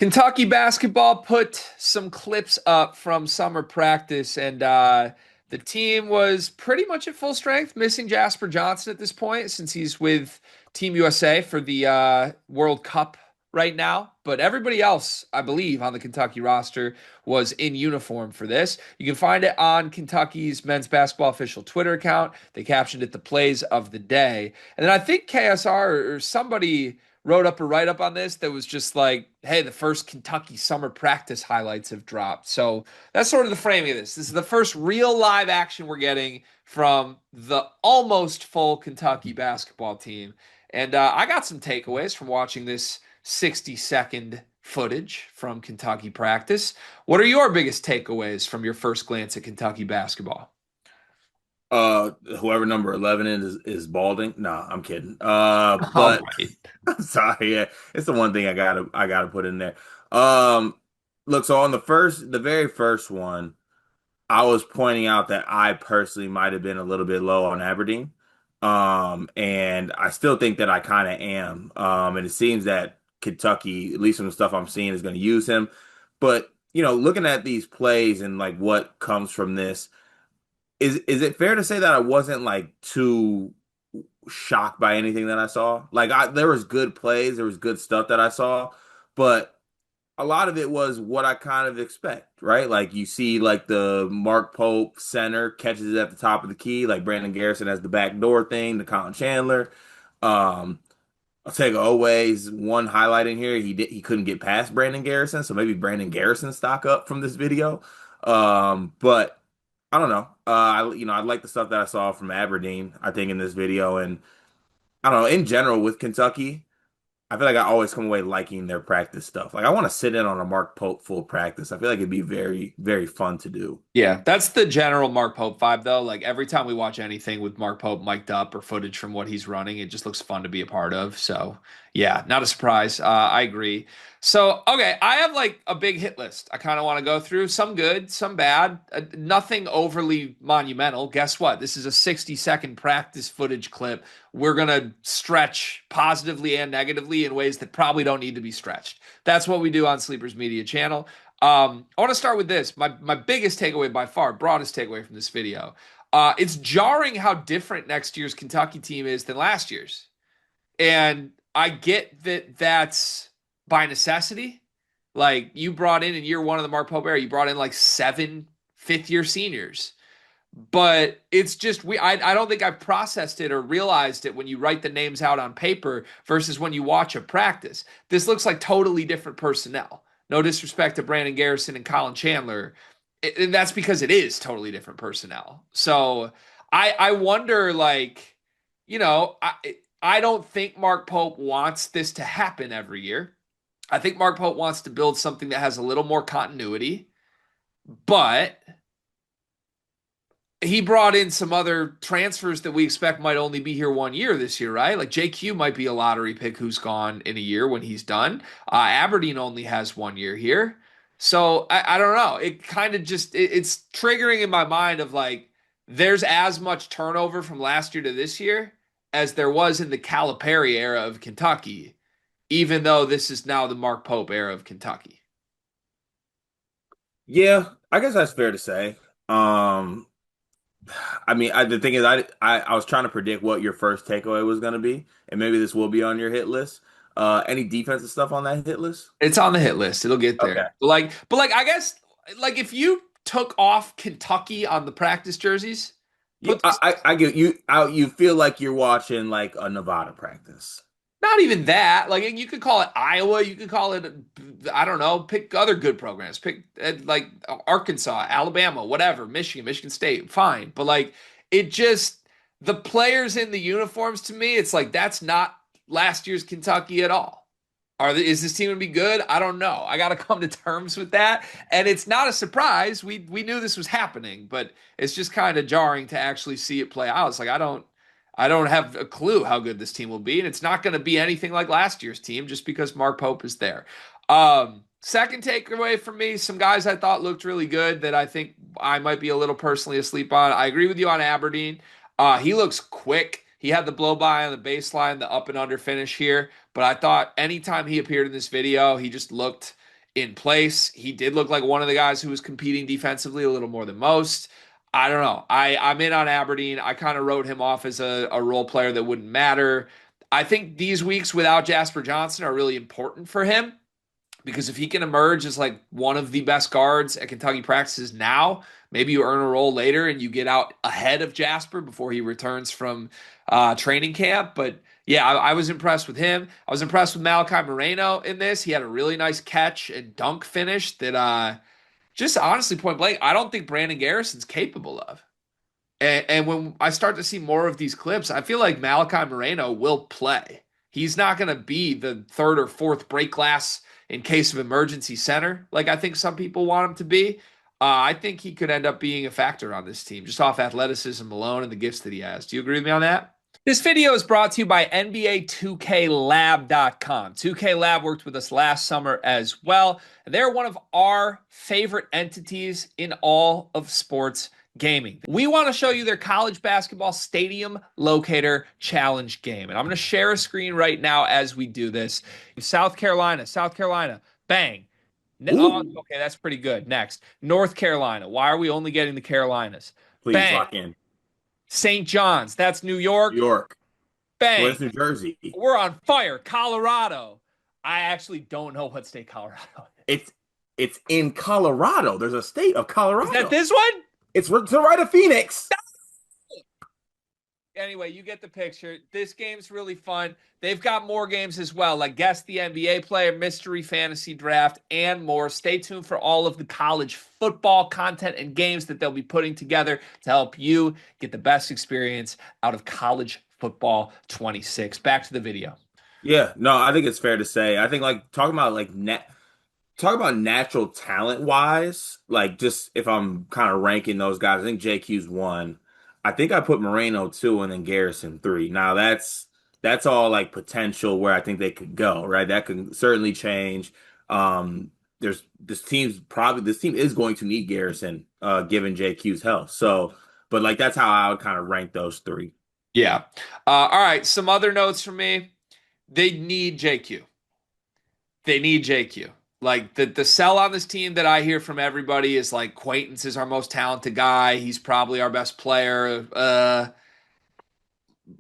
Kentucky basketball put some clips up from summer practice, and the team was pretty much at full strength, missing Jasper Johnson at this point since he's with Team USA for the World Cup right now. But everybody else, I believe, on the Kentucky roster was in uniform for this. You can find it on Kentucky's men's basketball official Twitter account. They captioned it the plays of the day. And then I think KSR or somebody wrote up a write up on this that was just like, hey, the first Kentucky summer practice highlights have dropped. So that's sort of the framing of this. This is the first real live action we're getting from the almost full Kentucky basketball team. And I got some takeaways from watching this 60-second footage from Kentucky practice. What are your biggest takeaways from your first glance at Kentucky basketball? Whoever number 11 is balding. Nah, I'm kidding. All But right. I'm sorry, yeah, it's the one thing I gotta put in there. Um, Look, so on the very first one, I was pointing out that I personally might have been a little bit low on Aberdeen. And I still think that I kind of am. And it seems that Kentucky, at least from the stuff I'm seeing, is going to use him. But looking at these plays and like what comes from this. Is it fair to say that I wasn't like too shocked by anything that I saw? There was good plays, there was good stuff that I saw, but a lot of it was what I kind of expect, right? Like you see like the Mark Pope center catches it at the top of the key, like Brandon Garrison has the back door thing, the Colin Chandler. Um I'll take always one highlight in here. He couldn't get past Brandon Garrison, so maybe Brandon Garrison stock up from this video. But I don't know. I like the stuff that I saw from Aberdeen, I think, in this video, and I don't know, in general with Kentucky. I feel like I always come away liking their practice stuff. Like I want to sit in on a Mark Pope full practice. I feel like it'd be very, very fun to do. Yeah, that's the general Mark Pope vibe, though. Like every time we watch anything with Mark Pope mic'd up or footage from what he's running, it just looks fun to be a part of. So, yeah, not a surprise. I agree. So, okay, I have like a big hit list I kind of want to go through. Some good, some bad, nothing overly monumental. Guess what? This is a 60-second practice footage clip. We're going to stretch positively and negatively in ways that probably don't need to be stretched. That's what we do on Sleepers Media Channel. I want to start with this. My biggest takeaway by far, broadest takeaway from this video. It's jarring how different next year's Kentucky team is than last year's. And I get that that's by necessity. Like you brought in year one of the Mark Pope era, you brought in like seven fifth-year seniors. But it's just I don't think I've processed it or realized it when you write the names out on paper versus when you watch a practice. This looks like totally different personnel. No disrespect to Brandon Garrison and Colin Chandler. And that's because it is totally different personnel. So I wonder like, I don't think Mark Pope wants this to happen every year. I think Mark Pope wants to build something that has a little more continuity, but he brought in some other transfers that we expect might only be here 1 year this year, right? Like JQ might be a lottery pick who's gone in a year when he's done. Aberdeen only has 1 year here. So I don't know. It kind of just it's triggering in my mind of like there's as much turnover from last year to this year as there was in the Calipari era of Kentucky, even though this is now the Mark Pope era of Kentucky. Yeah, I guess that's fair to say. Um, I mean, the thing is, I was trying to predict what your first takeaway was going to be, and maybe this will be on your hit list. Any defensive stuff on that hit list? It's on the hit list. It'll get there. Okay. But like, I guess, like, if you took off Kentucky on the practice jerseys, Yeah, put I get you. You feel like you're watching like a Nevada practice. not even that. Like, you could call it Iowa. You could call it, I don't know. Pick other good programs. Pick like Arkansas, Alabama, whatever. Michigan State. Fine. But like, it just the players in the uniforms to me, it's like that's not last year's Kentucky at all. Is this team gonna be good? I don't know. I got to come to terms with that, and it's not a surprise. We knew this was happening, but it's just kind of jarring to actually see it play out. It's like I don't have a clue how good this team will be, and it's not going to be anything like last year's team just because Mark Pope is there. Second takeaway for me, some guys I thought looked really good that I think I might be a little personally asleep on. I agree with you on Aberdeen. He looks quick. He had the blow by on the baseline, the up and under finish here. But I thought anytime he appeared in this video, he just looked in place. He did look like one of the guys who was competing defensively a little more than most. I don't know. I'm in on Aberdeen. I kind of wrote him off as a role player that wouldn't matter. I think these weeks without Jasper Johnson are really important for him because if he can emerge as like one of the best guards at Kentucky practices now, maybe you earn a role later and you get out ahead of Jasper before he returns from training camp. But yeah, I was impressed with him. I was impressed with Malachi Moreno in this. He had a really nice catch and dunk finish that just honestly, point blank, I don't think Brandon Garrison's capable of. And when I start to see more of these clips, I feel like Malachi Moreno will play. He's not going to be the third or fourth break glass in case of emergency center, like I think some people want him to be. I think he could end up being a factor on this team just off athleticism alone and the gifts that he has. Do you agree with me on that? This video is brought to you by NBA 2KLab.com. 2K Lab worked with us last summer as well. They're one of our favorite entities in all of sports gaming. We want to show you their college basketball stadium locator challenge game. And I'm going to share a screen right now as we do this. South Carolina, bang. Oh, okay, that's pretty good. Next, North Carolina. Why are we only getting the Carolinas? Please Bang. lock in. St. John's, that's New York. New York. Bang. Where's New Jersey? We're on fire. Colorado. I actually don't know what state Colorado is. It's in Colorado. There's a state of Colorado. Is that this one? It's to the right of Phoenix. Anyway, you get the picture. This game's really fun. They've got more games as well, like Guess the NBA Player, Mystery Fantasy Draft, and more. Stay tuned for all of the college football content and games that they'll be putting together to help you get the best experience out of college football 26. Back to the video. Yeah, no, I think it's fair to say. I think like talking about like talk about natural talent wise, like just if I'm kind of ranking those guys, I think JQ's one. I think I put Moreno 2 and then Garrison 3. Now that's all like potential where I think they could go, right? That can certainly change. There's this team is going to need Garrison given JQ's health. So, but like that's how I would kind of rank those 3. Yeah. All right, some other notes from me. They need JQ. They need JQ. Like the sell on this team that I hear from everybody is like Quaintance is our most talented guy. He's probably our best player.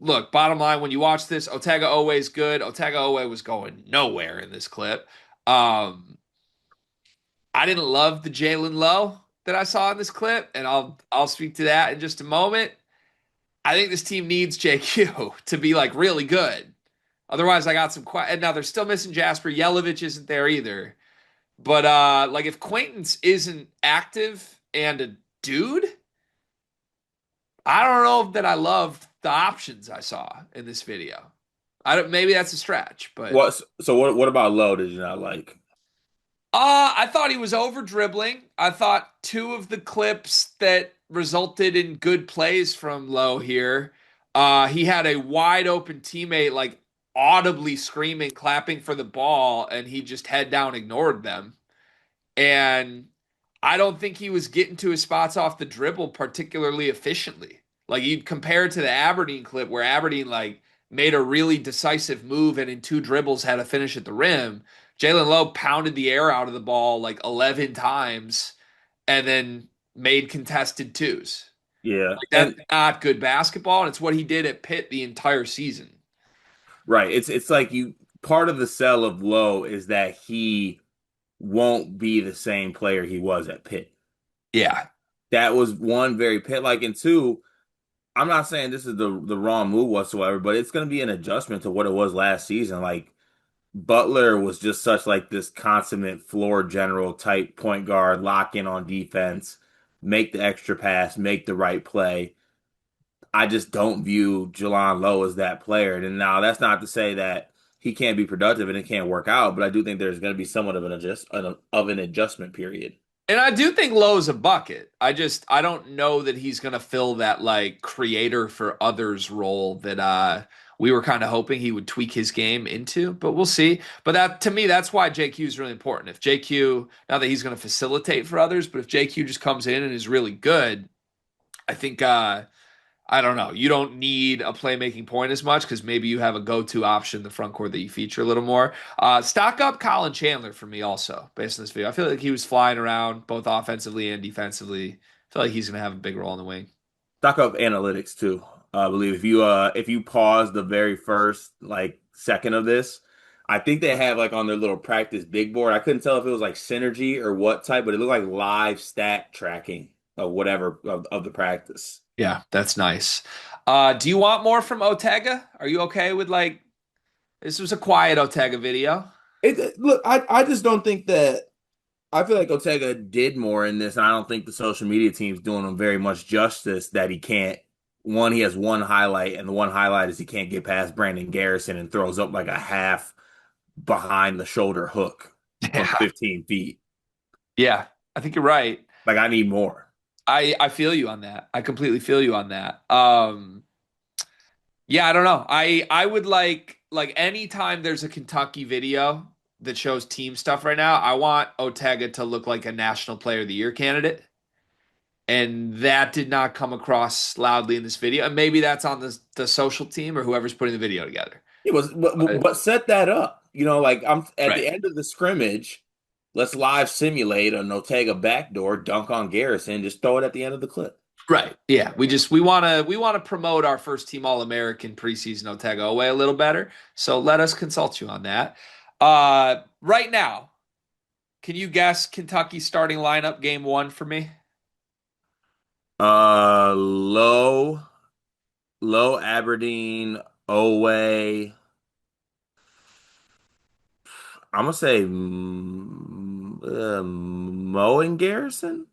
Look, bottom line, when you watch this, Otega Oweh is good. Otega Oweh was going nowhere in this clip. I didn't love the Jalen Lowe that I saw in this clip, and I'll speak to that in just a moment. I think this team needs JQ to be like really good. Otherwise, I got some and now they're still missing Jasper. Yelovich isn't there either. But like if Quaintance isn't active and a dude, I don't know that I loved the options I saw in this video. Maybe that's a stretch, but what about Lowe did you not like? I thought he was over dribbling. I thought 2 of the clips that resulted in good plays from Lowe here, he had a wide open teammate like audibly screaming, clapping for the ball, and he just head down ignored them. And I don't think he was getting to his spots off the dribble particularly efficiently. Like you'd compare it to the Aberdeen clip where Aberdeen like made a really decisive move and in 2 dribbles had a finish at the rim. Jalen Lowe pounded the air out of the ball like 11 times and then made contested 2s. Yeah. Like that's not good basketball, and it's what he did at Pitt the entire season. Right. It's like part of the sell of Lowe is that he won't be the same player he was at Pitt. Yeah. That was one very Pitt-like, and 2, I'm not saying this is the wrong move whatsoever, but it's going to be an adjustment to what it was last season. Like Butler was just such like this consummate floor general type point guard, lock in on defense, make the extra pass, make the right play. I just don't view Jalen Lowe as that player. And now that's not to say that he can't be productive and it can't work out, but I do think there's going to be somewhat of an adjustment period. And I do think Lowe's a bucket. I don't know that he's going to fill that like creator for others role that we were kind of hoping he would tweak his game into, but we'll see. But that to me, that's why JQ is really important. If JQ, not that he's going to facilitate for others, but if JQ just comes in and is really good, I think I don't know. You don't need a playmaking point as much because maybe you have a go-to option in the front court that you feature a little more. Stock up Colin Chandler for me also, based on this video. I feel like he was flying around both offensively and defensively. I feel like he's going to have a big role in the wing. Stock up analytics too. I believe if you pause the very first like second of this, I think they have like on their little practice big board. I couldn't tell if it was like synergy or what type, but it looked like live stat tracking of whatever of the practice. Yeah, that's nice. Do you want more from Otega? Are you okay with like this was a quiet Otega video? Look, I just don't think that I feel like Ortega did more in this, and I don't think the social media team's doing him very much justice that he can't. One, he has one highlight, and the one highlight is he can't get past Brandon Garrison and throws up like a half behind the shoulder hook from Yeah. 15 feet. Yeah, I think you're right. Like, I need more. I feel you on that. I completely feel you on that. Yeah, I don't know. I would like anytime there's a Kentucky video that shows team stuff right now, I want Otega to look like a National Player of the Year candidate. And that did not come across loudly in this video. And maybe that's on the social team or whoever's putting the video together. It was, But, but set that up. Like I'm at right. the end of the scrimmage. Let's live simulate an Ortega backdoor dunk on Garrison. Just throw it at the end of the clip. Right. Yeah. We want to promote our first team All-American preseason Otega away a little better. So let us consult you on that. Right now, can you guess Kentucky's starting lineup game one for me? Low, low Aberdeen, Oway. I'm gonna say Mo and Garrison.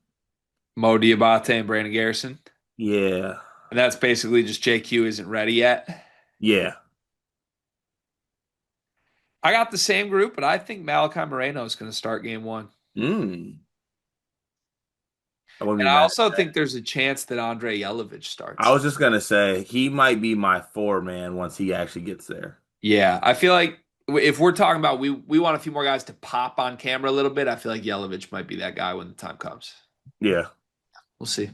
Mo Diabate and Brandon Garrison. Yeah, And that's basically just JQ isn't ready yet. yeah. I got the same group, but I think Malachi Moreno is going to start game one. Mm. I wouldn't And be I mad. also think there's a chance that Andre Yelovich I starts. was just gonna say he might be my four man once he actually gets there. Yeah, I feel like if we're talking about we want a few more guys to pop on camera a little bit, I feel like Yelovich might be that guy when the time comes. Yeah. We'll see.